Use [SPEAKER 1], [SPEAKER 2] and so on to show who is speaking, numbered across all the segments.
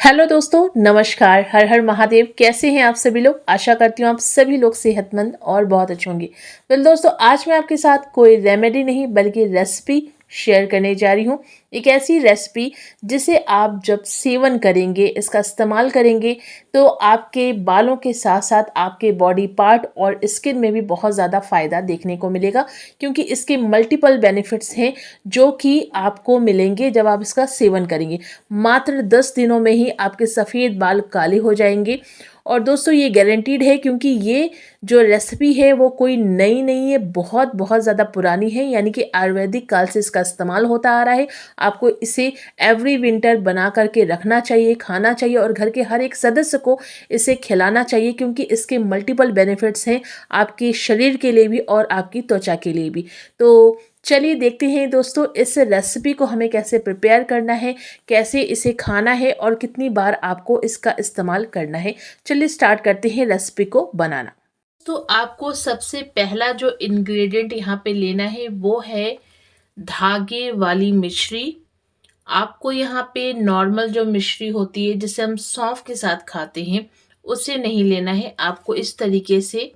[SPEAKER 1] Hello दोस्तों, नमस्कार। हर हर महादेव। कैसे हैं आप सभी लोग? आशा करती हूँ आप सभी लोग सेहतमंद और बहुत अच्छे होंगे। दोस्तों, आज मैं आपके साथ कोई रेमेडी नहीं बल्कि रेसिपी शेयर करने जा रही हूँ। एक ऐसी रेसिपी जिसे आप जब सेवन करेंगे, इसका इस्तेमाल करेंगे, तो आपके बालों के साथ साथ आपके बॉडी पार्ट और स्किन में भी बहुत ज़्यादा फ़ायदा देखने को मिलेगा, क्योंकि इसके मल्टीपल बेनिफिट्स हैं जो कि आपको मिलेंगे जब आप इसका सेवन करेंगे। मात्र 10 दिनों में ही आपके सफ़ेद बाल काले हो जाएंगे। और दोस्तों, ये गारंटीड है, क्योंकि ये जो रेसिपी है वो कोई नई नहीं है, बहुत बहुत ज़्यादा पुरानी है। यानी कि आयुर्वेदिक काल से इसका इस्तेमाल होता आ रहा है। आपको इसे एवरी विंटर बना करके रखना चाहिए, खाना चाहिए और घर के हर एक सदस्य को इसे खिलाना चाहिए, क्योंकि इसके मल्टीपल बेनिफिट्स हैं आपके शरीर के लिए भी और आपकी त्वचा के लिए भी। तो चलिए देखते हैं दोस्तों, इस रेसिपी को हमें कैसे प्रिपेयर करना है, कैसे इसे खाना है और कितनी बार आपको इसका इस्तेमाल करना है। चलिए स्टार्ट करते हैं रेसिपी को बनाना। तो आपको सबसे पहला जो इंग्रेडिएंट यहाँ पे लेना है वो है धागे वाली मिश्री। आपको यहाँ पे नॉर्मल जो मिश्री होती है जिसे हम सौंफ के साथ खाते हैं उसे नहीं लेना है। आपको इस तरीके से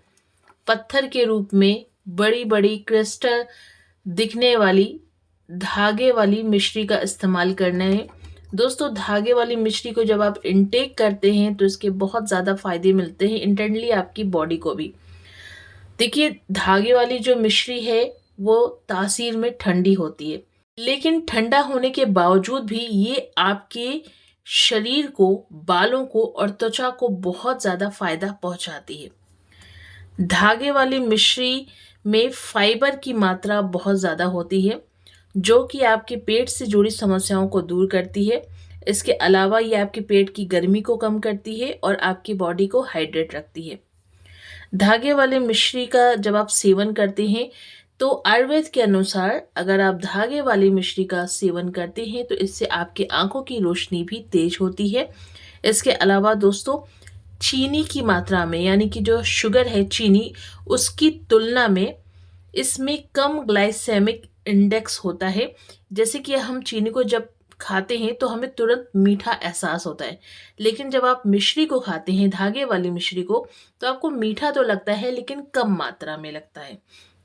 [SPEAKER 1] पत्थर के रूप में बड़ी बड़ी क्रिस्टल दिखने वाली धागे वाली मिश्री का इस्तेमाल करना है। दोस्तों, धागे वाली मिश्री को जब आप इनटेक करते हैं तो इसके बहुत ज़्यादा फायदे मिलते हैं इंटरनली आपकी बॉडी को भी। देखिए, धागे वाली जो मिश्री है वो तासीर में ठंडी होती है, लेकिन ठंडा होने के बावजूद भी ये आपके शरीर को, बालों को और त्वचा को बहुत ज़्यादा फायदा पहुंचाती है। धागे वाली मिश्री में फाइबर की मात्रा बहुत ज़्यादा होती है, जो कि आपके पेट से जुड़ी समस्याओं को दूर करती है। इसके अलावा ये आपके पेट की गर्मी को कम करती है और आपकी बॉडी को हाइड्रेट रखती है। धागे वाले मिश्री का जब आप सेवन करते हैं तो आयुर्वेद के अनुसार अगर आप धागे वाली मिश्री का सेवन करते हैं तो इससे आपके आंखों की रोशनी भी तेज होती है। इसके अलावा दोस्तों, चीनी की मात्रा में, यानी कि जो शुगर है चीनी, उसकी तुलना में इसमें कम ग्लाइसेमिक इंडेक्स होता है। जैसे कि हम चीनी को जब खाते हैं तो हमें तुरंत मीठा एहसास होता है, लेकिन जब आप मिश्री को खाते हैं, धागे वाली मिश्री को, तो आपको मीठा तो लगता है लेकिन कम मात्रा में लगता है।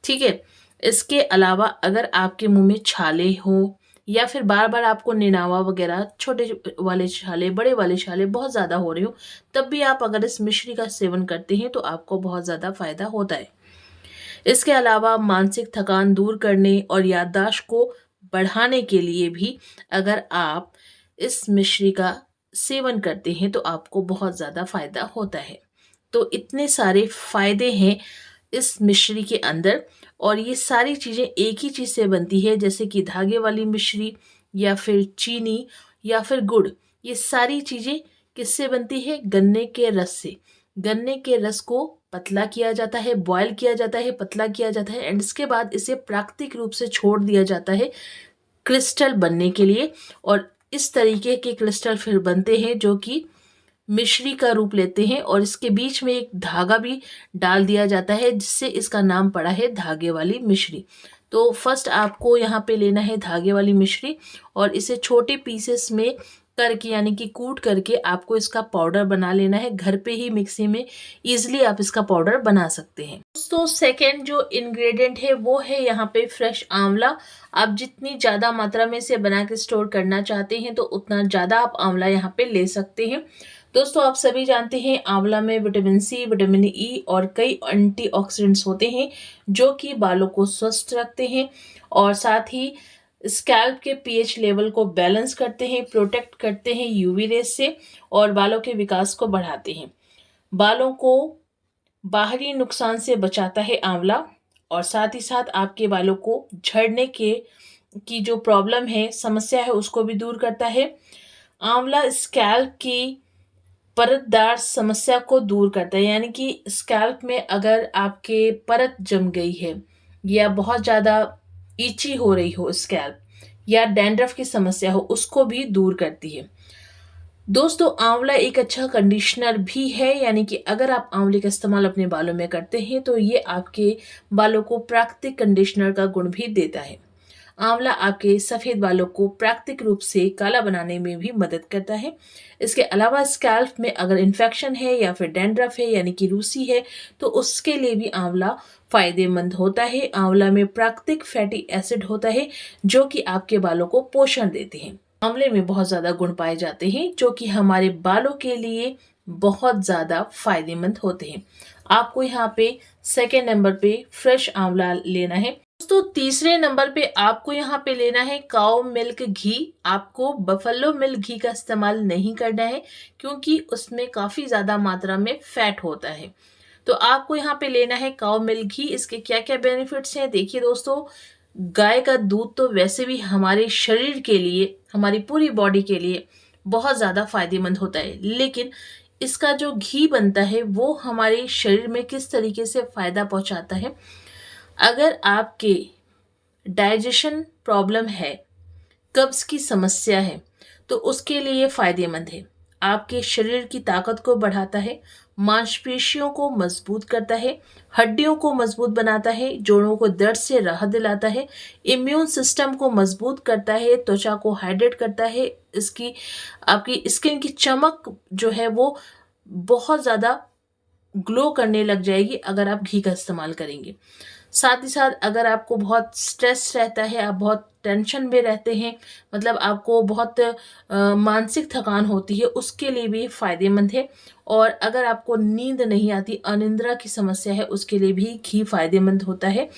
[SPEAKER 1] ठीक है। इसके अलावा अगर आपके मुंह में छाले हों या फिर बार बार आपको निनावा वगैरह, छोटे वाले छाले, बड़े वाले छाले बहुत ज़्यादा हो रहे हो, तब भी आप अगर इस मिश्री का सेवन करते हैं तो आपको बहुत ज़्यादा फायदा होता है। इसके अलावा मानसिक थकान दूर करने और याददाश्त को बढ़ाने के लिए भी अगर आप इस मिश्री का सेवन करते हैं तो आपको बहुत ज़्यादा फायदा होता है। तो इतने सारे फायदे हैं इस मिश्री के अंदर, और ये सारी चीज़ें एक ही चीज़ से बनती है, जैसे कि धागे वाली मिश्री या फिर चीनी या फिर गुड़। ये सारी चीज़ें किससे बनती है? गन्ने के रस से। गन्ने के रस को पतला किया जाता है, बॉयल किया जाता है, पतला किया जाता है, एंड इसके बाद इसे प्राकृतिक रूप से छोड़ दिया जाता है क्रिस्टल बनने के लिए। और इस तरीके के क्रिस्टल फिर बनते हैं जो कि मिश्री का रूप लेते हैं, और इसके बीच में एक धागा भी डाल दिया जाता है जिससे इसका नाम पड़ा है धागे वाली मिश्री। तो फर्स्ट आपको यहाँ पे लेना है धागे वाली मिश्री और इसे छोटे पीसेस में करके, यानी कि कूट करके आपको इसका पाउडर बना लेना है। घर पे ही मिक्सी में इजीली आप इसका पाउडर बना सकते हैं। दोस्तों, सेकेंड जो इंग्रेडिएंट है वो है यहाँ पे फ्रेश आंवला। आप जितनी ज़्यादा मात्रा में इसे बना के स्टोर करना चाहते हैं तो उतना ज़्यादा आप आंवला यहाँ पे ले सकते हैं। दोस्तों, आप सभी जानते हैं आंवला में विटामिन सी, विटामिन ई और कई एंटीऑक्सीडेंट्स होते हैं जो कि बालों को स्वस्थ रखते हैं और साथ ही स्कैल्प के पीएच लेवल को बैलेंस करते हैं, प्रोटेक्ट करते हैं यूवी रेस से और बालों के विकास को बढ़ाते हैं। बालों को बाहरी नुकसान से बचाता है आंवला, और साथ ही साथ आपके बालों को झड़ने के की जो प्रॉब्लम है, समस्या है, उसको भी दूर करता है। आंवला स्कैल्प की परतदार समस्या को दूर करता है, यानी कि स्कैल्प में अगर आपके परत जम गई है या बहुत ज़्यादा इची हो रही हो स्कैल्प, या डैंड्रफ की समस्या हो, उसको भी दूर करती है। दोस्तों, आंवला एक अच्छा कंडीशनर भी है, यानी कि अगर आप आंवले का इस्तेमाल अपने बालों में करते हैं तो ये आपके बालों को प्राकृतिक कंडीशनर का गुण भी देता है। आंवला आपके सफ़ेद बालों को प्राकृतिक रूप से काला बनाने में भी मदद करता है। इसके अलावा स्कैल्प में अगर इन्फेक्शन है या फिर डैंड्रफ है यानी कि रूसी है तो उसके लिए भी आंवला फ़ायदेमंद होता है। आंवला में प्राकृतिक फैटी एसिड होता है जो कि आपके बालों को पोषण देते हैं। आंवले में बहुत ज़्यादा गुण पाए जाते हैं जो कि हमारे बालों के लिए बहुत ज़्यादा फायदेमंद होते हैं। आपको यहाँ पे सेकेंड नंबर पे फ्रेश आंवला लेना है। दोस्तों तीसरे नंबर पे आपको यहाँ पे लेना है काऊ मिल्क घी। आपको बफेलो मिल्क घी का इस्तेमाल नहीं करना है क्योंकि उसमें काफ़ी ज़्यादा मात्रा में फैट होता है। तो आपको यहाँ पे लेना है काऊ मिल्क घी। इसके क्या क्या बेनिफिट्स हैं देखिए दोस्तों, गाय का दूध तो वैसे भी हमारे शरीर के लिए, हमारी पूरी बॉडी के लिए बहुत ज़्यादा फायदेमंद होता है, लेकिन इसका जो घी बनता है वो हमारे शरीर में किस तरीके से फ़ायदा पहुंचाता है। अगर आपके डाइजेशन प्रॉब्लम है, कब्ज़ की समस्या है, तो उसके लिए फ़ायदेमंद है। आपके शरीर की ताकत को बढ़ाता है, मांसपेशियों को मजबूत करता है, हड्डियों को मजबूत बनाता है, जोड़ों को दर्द से राहत दिलाता है, इम्यून सिस्टम को मजबूत करता है, त्वचा को हाइड्रेट करता है। इसकी आपकी स्किन की चमक जो है वो बहुत ज़्यादा ग्लो करने लग जाएगी अगर आप घी का इस्तेमाल करेंगे। साथ ही साथ अगर आपको बहुत स्ट्रेस रहता है, आप बहुत टेंशन में रहते हैं, मतलब आपको बहुत मानसिक थकान होती है, उसके लिए भी फ़ायदेमंद है। और अगर आपको नींद नहीं आती, अनिद्रा की समस्या है, उसके लिए भी घी फ़ायदेमंद होता है।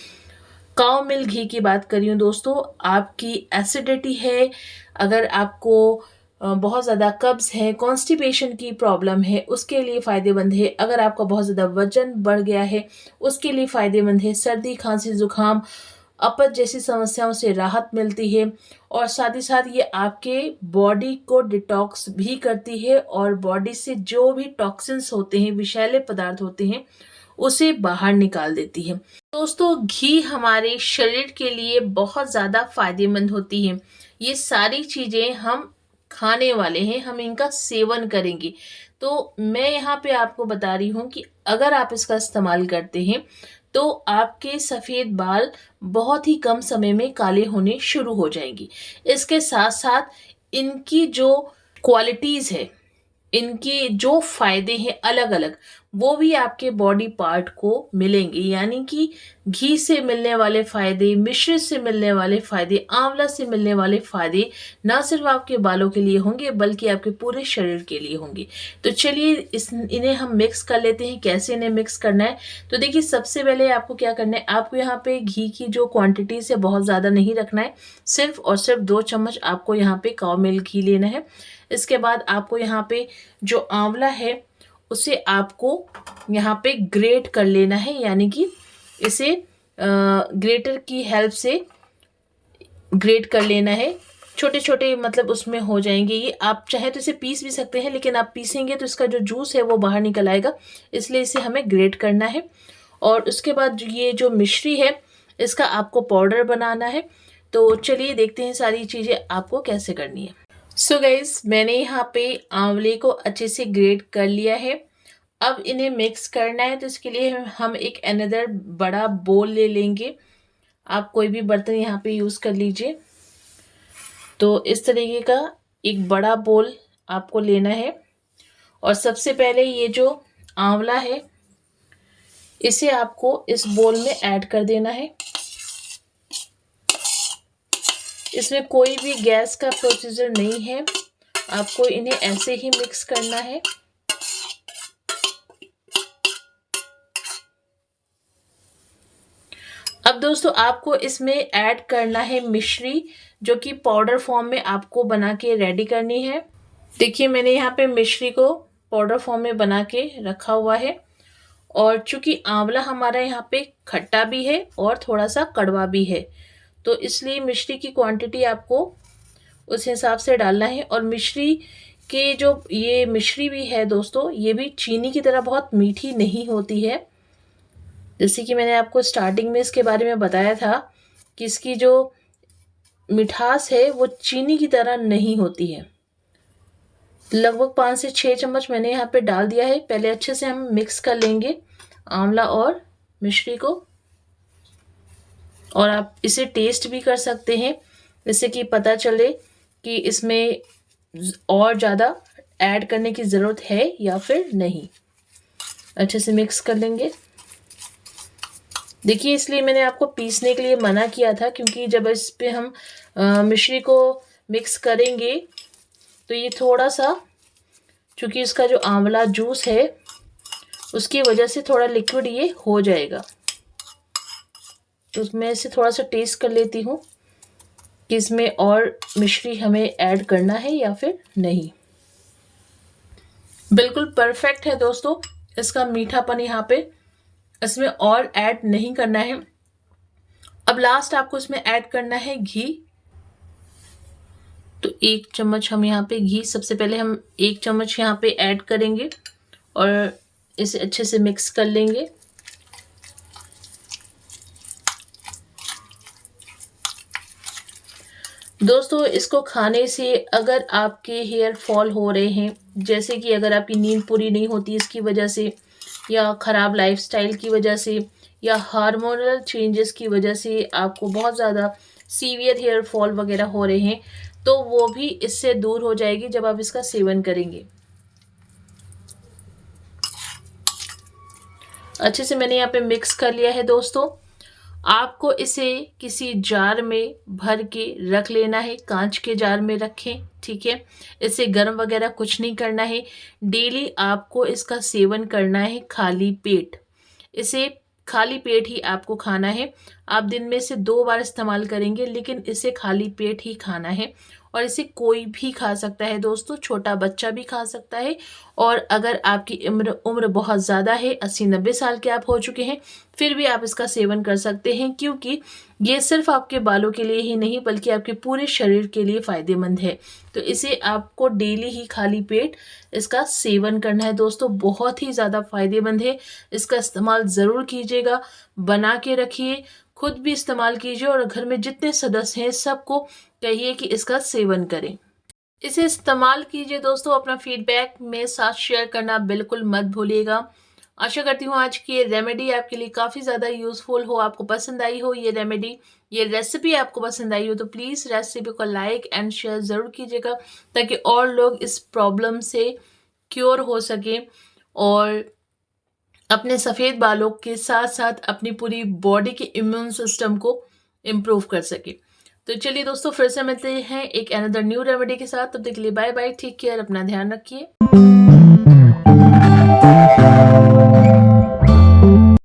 [SPEAKER 1] काऊ मिल्क घी की बात करी हूँ दोस्तों, आपकी एसिडिटी है, अगर आपको बहुत ज़्यादा कब्ज़ है, कॉन्स्टिपेशन की प्रॉब्लम है, उसके लिए फ़ायदेमंद है। अगर आपका बहुत ज़्यादा वजन बढ़ गया है उसके लिए फ़ायदेमंद है। सर्दी, खांसी, ज़ुकाम, अपच जैसी समस्याओं से राहत मिलती है। और साथ ही साथ ये आपके बॉडी को डिटॉक्स भी करती है और बॉडी से जो भी टॉक्सिन्स होते हैं, विषैले पदार्थ होते हैं, उसे बाहर निकाल देती है। दोस्तों घी हमारे शरीर के लिए बहुत ज़्यादा फायदेमंद होती है। ये सारी चीज़ें हम खाने वाले हैं, हम इनका सेवन करेंगे। तो मैं यहाँ पे आपको बता रही हूँ कि अगर आप इसका इस्तेमाल करते हैं तो आपके सफ़ेद बाल बहुत ही कम समय में काले होने शुरू हो जाएंगी। इसके साथ साथ इनकी जो क्वालिटीज़ है, इनके जो फ़ायदे हैं अलग अलग, वो भी आपके बॉडी पार्ट को मिलेंगे। यानी कि घी से मिलने वाले फ़ायदे, मिश्री से मिलने वाले फ़ायदे, आंवला से मिलने वाले फ़ायदे ना सिर्फ आपके बालों के लिए होंगे बल्कि आपके पूरे शरीर के लिए होंगे। तो चलिए इन्हें हम मिक्स कर लेते हैं। कैसे इन्हें मिक्स करना है, तो देखिए सबसे पहले आपको क्या करना है, आपको यहाँ पे घी की जो क्वांटिटी से बहुत ज़्यादा नहीं रखना है, सिर्फ और सिर्फ 2 चम्मच आपको यहाँ पे काऊ मिल्क घी लेना है। इसके बाद आपको यहाँ पे जो आंवला है उसे आपको यहाँ पे ग्रेट कर लेना है, यानी कि इसे ग्रेटर की हेल्प से ग्रेट कर लेना है। छोटे छोटे मतलब उसमें हो जाएंगे ये। आप चाहे तो इसे पीस भी सकते हैं, लेकिन आप पीसेंगे तो इसका जो जूस है वो बाहर निकल आएगा, इसलिए इसे हमें ग्रेट करना है। और उसके बाद ये जो मिश्री है इसका आपको पाउडर बनाना है। तो चलिए देखते हैं सारी चीज़ें आपको कैसे करनी है। सो गाइस, मैंने यहाँ पे आंवले को अच्छे से ग्रेट कर लिया है। अब इन्हें मिक्स करना है, तो इसके लिए हम एक अनदर बड़ा बोल ले लेंगे। आप कोई भी बर्तन यहाँ पे यूज़ कर लीजिए। तो इस तरीके का एक बड़ा बोल आपको लेना है और सबसे पहले ये जो आंवला है इसे आपको इस बोल में ऐड कर देना है। इसमें कोई भी गैस का प्रोसीजर नहीं है, आपको इन्हें ऐसे ही मिक्स करना है। अब दोस्तों आपको इसमें ऐड करना है मिश्री, जो कि पाउडर फॉर्म में आपको बना के रेडी करनी है। देखिए मैंने यहाँ पे मिश्री को पाउडर फॉर्म में बना के रखा हुआ है। और चूंकि आंवला हमारा यहाँ पे खट्टा भी है और थोड़ा सा कड़वा भी है, तो इसलिए मिश्री की क्वांटिटी आपको उस हिसाब से डालना है। और मिश्री के जो ये मिश्री भी है दोस्तों, ये भी चीनी की तरह बहुत मीठी नहीं होती है। जैसे कि मैंने आपको स्टार्टिंग में इसके बारे में बताया था कि इसकी जो मिठास है वो चीनी की तरह नहीं होती है। लगभग 5 से 6 चम्मच मैंने यहाँ पे डाल दिया है। पहले अच्छे से हम मिक्स कर लेंगे आंवला और मिश्री को। और आप इसे टेस्ट भी कर सकते हैं, जिससे कि पता चले कि इसमें और ज़्यादा ऐड करने की ज़रूरत है या फिर नहीं। अच्छे से मिक्स कर लेंगे। देखिए, इसलिए मैंने आपको पीसने के लिए मना किया था, क्योंकि जब इस पे हम मिश्री को मिक्स करेंगे तो ये थोड़ा सा, चूँकि इसका जो आंवला जूस है उसकी वजह से थोड़ा लिक्विड ये हो जाएगा। तो मैं इसे थोड़ा सा टेस्ट कर लेती हूँ कि इसमें और मिश्री हमें ऐड करना है या फिर नहीं। बिल्कुल परफेक्ट है दोस्तों, इसका मीठापन यहाँ पे, इसमें और ऐड नहीं करना है। अब लास्ट आपको इसमें ऐड करना है घी। तो 1 चम्मच हम यहाँ पे घी, सबसे पहले हम 1 चम्मच यहाँ पे ऐड करेंगे और इसे अच्छे से मिक्स कर लेंगे। दोस्तों, इसको खाने से अगर आपके हेयर फॉल हो रहे हैं, जैसे कि अगर आपकी नींद पूरी नहीं होती इसकी वजह से, या ख़राब लाइफस्टाइल की वजह से, या हार्मोनल चेंजेस की वजह से आपको बहुत ज़्यादा सीवियर हेयर फॉल वगैरह हो रहे हैं, तो वो भी इससे दूर हो जाएगी जब आप इसका सेवन करेंगे। अच्छे से मैंने यहाँ पे मिक्स कर लिया है दोस्तों। आपको इसे किसी जार में भर के रख लेना है, कांच के जार में रखें, ठीक है। इसे गर्म वगैरह कुछ नहीं करना है। डेली आपको इसका सेवन करना है खाली पेट। इसे खाली पेट ही आपको खाना है। आप दिन में से 2 बार इस्तेमाल करेंगे, लेकिन इसे खाली पेट ही खाना है। और इसे कोई भी खा सकता है दोस्तों, छोटा बच्चा भी खा सकता है। और अगर आपकी उम्र बहुत ज़्यादा है, 80-90 साल के आप हो चुके हैं, फिर भी आप इसका सेवन कर सकते हैं, क्योंकि ये सिर्फ आपके बालों के लिए ही नहीं बल्कि आपके पूरे शरीर के लिए फ़ायदेमंद है। तो इसे आपको डेली ही खाली पेट इसका सेवन करना है दोस्तों, बहुत ही ज़्यादा फ़ायदेमंद है। इसका इस्तेमाल ज़रूर कीजिएगा, बना के रखिए, खुद भी इस्तेमाल कीजिए और घर में जितने सदस्य हैं सबको कहिए कि इसका सेवन करें। इसे इस्तेमाल कीजिए दोस्तों, अपना फीडबैक मेरे साथ शेयर करना बिल्कुल मत भूलिएगा। आशा करती हूँ आज की ये रेमेडी आपके लिए काफ़ी ज़्यादा यूज़फुल हो, आपको पसंद आई हो ये रेमेडी, ये रेसिपी आपको पसंद आई हो, तो प्लीज़ रेसिपी को लाइक एंड शेयर ज़रूर कीजिएगा, ताकि और लोग इस प्रॉब्लम से क्योर हो सकें और अपने सफ़ेद बालों के साथ साथ अपनी पूरी बॉडी के इम्यून सिस्टम को इम्प्रूव कर सके। तो चलिए दोस्तों, फिर से मिलते हैं एक अनदर न्यू रेमेडी के साथ। तब तक के लिए बाय बाय, टेक केयर, अपना ध्यान रखिए।